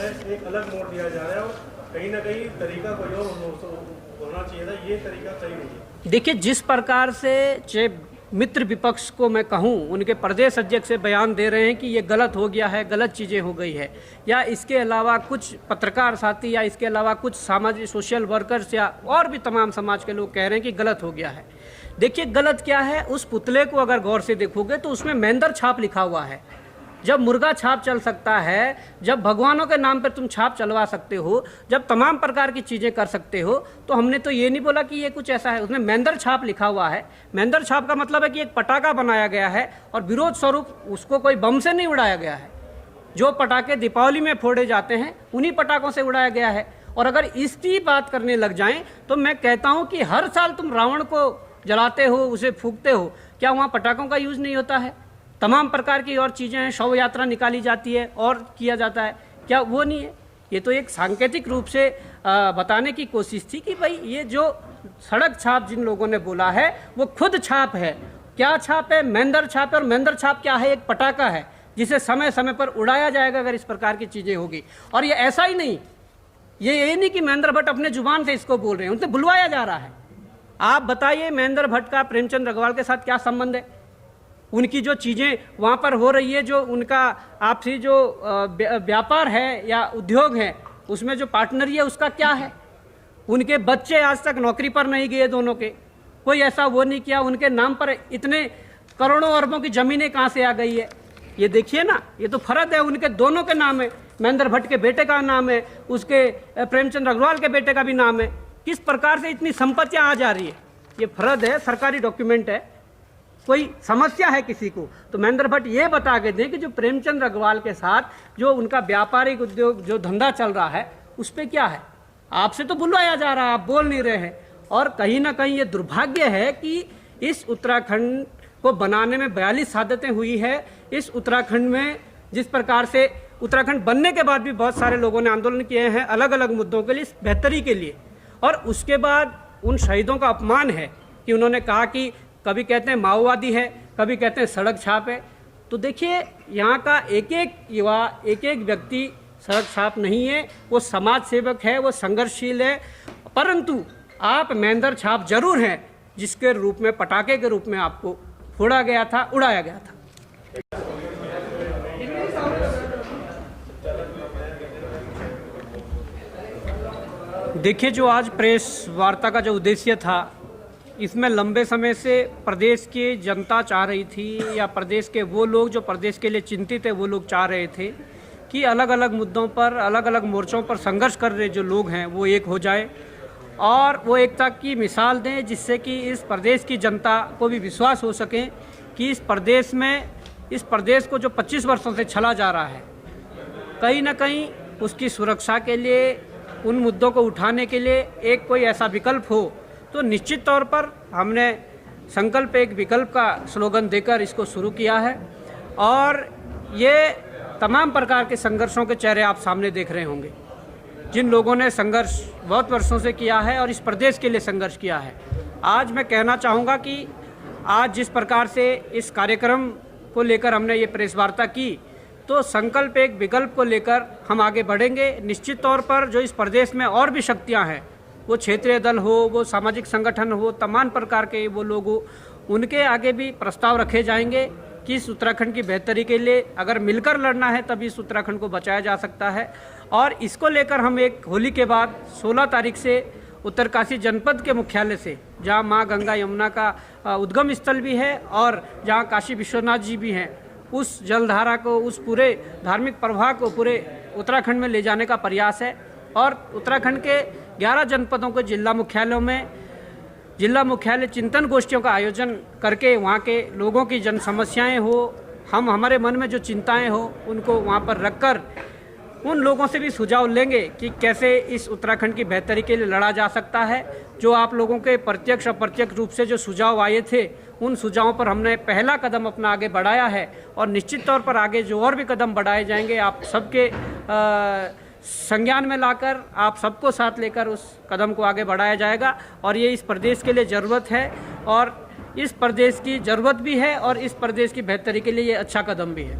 में एक अलग मोड़ दिया जा रहा है और कहीं ना कहीं तरीका कोई और होना चाहिए था, ये तरीका सही नहीं है। देखिए, जिस प्रकार से मित्र विपक्ष को मैं कहूं, उनके प्रदेश अध्यक्ष से बयान दे रहे हैं कि ये गलत हो गया है, गलत चीज़ें हो गई है, या इसके अलावा कुछ पत्रकार साथी या इसके अलावा कुछ सामाजिक सोशल वर्कर्स या और भी तमाम समाज के लोग कह रहे हैं कि गलत हो गया है। देखिए, गलत क्या है, उस पुतले को अगर गौर से देखोगे तो उसमें महेंद्र छाप लिखा हुआ है। जब मुर्गा छाप चल सकता है, जब भगवानों के नाम पर तुम छाप चलवा सकते हो, जब तमाम प्रकार की चीज़ें कर सकते हो, तो हमने तो ये नहीं बोला कि ये कुछ ऐसा है। उसमें महेंद्र छाप लिखा हुआ है। महेंद्र छाप का मतलब है कि एक पटाखा बनाया गया है और विरोध स्वरूप उसको कोई बम से नहीं उड़ाया गया है। जो पटाखे दीपावली में फोड़े जाते हैं उन्हीं पटाखों से उड़ाया गया है। और अगर इसकी बात करने लग जाएं तो मैं कहता हूँ कि हर साल तुम रावण को जलाते हो, उसे फूंकते हो, क्या वहाँ पटाखों का यूज़ नहीं होता है? तमाम प्रकार की और चीज़ें हैं, शव यात्रा निकाली जाती है और किया जाता है, क्या वो नहीं है? ये तो एक सांकेतिक रूप से बताने की कोशिश थी कि भाई ये जो सड़क छाप जिन लोगों ने बोला है वो खुद छाप है। क्या छाप है? महेंद्र छाप है। और महेंद्र छाप क्या है? एक पटाखा है जिसे समय समय पर उड़ाया जाएगा अगर इस प्रकार की चीज़ें होगी। और ये ऐसा ही नहीं, ये नहीं कि महेंद्र भट्ट अपने जुबान से इसको बोल रहे हैं, उनसे बुलवाया जा रहा है। आप बताइए, महेंद्र भट्ट का प्रेमचंद अग्रवाल के साथ क्या संबंध है? उनकी जो चीज़ें वहाँ पर हो रही है, जो उनका आपसी जो व्यापार है या उद्योग है, उसमें जो पार्टनरी है उसका क्या है? उनके बच्चे आज तक नौकरी पर नहीं गए, दोनों के, कोई ऐसा वो नहीं किया। उनके नाम पर इतने करोड़ों अरबों की ज़मीनें कहाँ से आ गई है? ये देखिए ना, ये तो फर्ज है, उनके दोनों के नाम है। महेंद्र भट्ट के बेटे का नाम है, उसके प्रेमचंद अग्रवाल के बेटे का भी नाम है। किस प्रकार से इतनी संपत्तियाँ आ जा रही है? ये फर्ज है, सरकारी डॉक्यूमेंट है। कोई समस्या है किसी को तो महेंद्र भट्ट ये बता के दें कि जो प्रेमचंद अग्रवाल के साथ जो उनका व्यापारिक उद्योग जो धंधा चल रहा है उस पर क्या है? आपसे तो बुलवाया जा रहा है, आप बोल नहीं रहे हैं। और कहीं ना कहीं ये दुर्भाग्य है कि इस उत्तराखंड को बनाने में 42 शहादतें हुई है। इस उत्तराखंड में जिस प्रकार से उत्तराखंड बनने के बाद भी बहुत सारे लोगों ने आंदोलन किए हैं अलग अलग मुद्दों के लिए, बेहतरी के लिए, और उसके बाद उन शहीदों का अपमान है कि उन्होंने कहा कि कभी कहते हैं माओवादी है, कभी कहते हैं सड़क छाप है। तो देखिए, यहाँ का एक एक युवा, एक एक व्यक्ति सड़क छाप नहीं है, वो समाज सेवक है, वो संघर्षशील है। परंतु आप महेंद्र छाप जरूर हैं, जिसके रूप में, पटाखे के रूप में आपको फोड़ा गया था, उड़ाया गया था। देखिए, जो आज प्रेस वार्ता का जो उद्देश्य था, इसमें लंबे समय से प्रदेश की जनता चाह रही थी, या प्रदेश के वो लोग जो प्रदेश के लिए चिंतित है वो लोग चाह रहे थे कि अलग अलग मुद्दों पर, अलग अलग मोर्चों पर संघर्ष कर रहे जो लोग हैं वो एक हो जाए और वो एकता की मिसाल दें, जिससे कि इस प्रदेश की जनता को भी विश्वास हो सके कि इस प्रदेश को जो 25 वर्षों से चला जा रहा है, कहीं ना कहीं उसकी सुरक्षा के लिए, उन मुद्दों को उठाने के लिए एक कोई ऐसा विकल्प हो। तो निश्चित तौर पर हमने संकल्प एक विकल्प का स्लोगन देकर इसको शुरू किया है और ये तमाम प्रकार के संघर्षों के चेहरे आप सामने देख रहे होंगे, जिन लोगों ने संघर्ष बहुत वर्षों से किया है और इस प्रदेश के लिए संघर्ष किया है। आज मैं कहना चाहूँगा कि आज जिस प्रकार से इस कार्यक्रम को लेकर हमने ये प्रेस वार्ता की, तो संकल्प एक विकल्प को लेकर हम आगे बढ़ेंगे। निश्चित तौर पर जो इस प्रदेश में और भी शक्तियाँ हैं, वो क्षेत्रीय दल हो, वो सामाजिक संगठन हो, तमाम प्रकार के वो लोग हो, उनके आगे भी प्रस्ताव रखे जाएंगे कि इस उत्तराखंड की बेहतरी के लिए अगर मिलकर लड़ना है तभी इस उत्तराखंड को बचाया जा सकता है। और इसको लेकर हम एक होली के बाद 16 तारीख से उत्तरकाशी जनपद के मुख्यालय से, जहाँ माँ गंगा यमुना का उद्गम स्थल भी है और जहाँ काशी विश्वनाथ जी भी हैं, उस जलधारा को, उस पूरे धार्मिक प्रवाह को पूरे उत्तराखंड में ले जाने का प्रयास है। और उत्तराखंड के 11 जनपदों के जिला मुख्यालयों में जिला मुख्यालय चिंतन गोष्ठियों का आयोजन करके वहाँ के लोगों की जन समस्याएँ हो, हमारे मन में जो चिंताएं हो, उनको वहाँ पर रखकर उन लोगों से भी सुझाव लेंगे कि कैसे इस उत्तराखंड की बेहतरी के लिए लड़ा जा सकता है। जो आप लोगों के प्रत्यक्ष अप्रत्यक्ष रूप से जो सुझाव आए थे, उन सुझावों पर हमने पहला कदम अपना आगे बढ़ाया है और निश्चित तौर पर आगे जो और भी कदम बढ़ाए जाएंगे, आप सबके संज्ञान में लाकर, आप सबको साथ लेकर उस कदम को आगे बढ़ाया जाएगा। और ये इस प्रदेश के लिए ज़रूरत है और इस प्रदेश की ज़रूरत भी है और इस प्रदेश की बेहतरी के लिए ये अच्छा कदम भी है।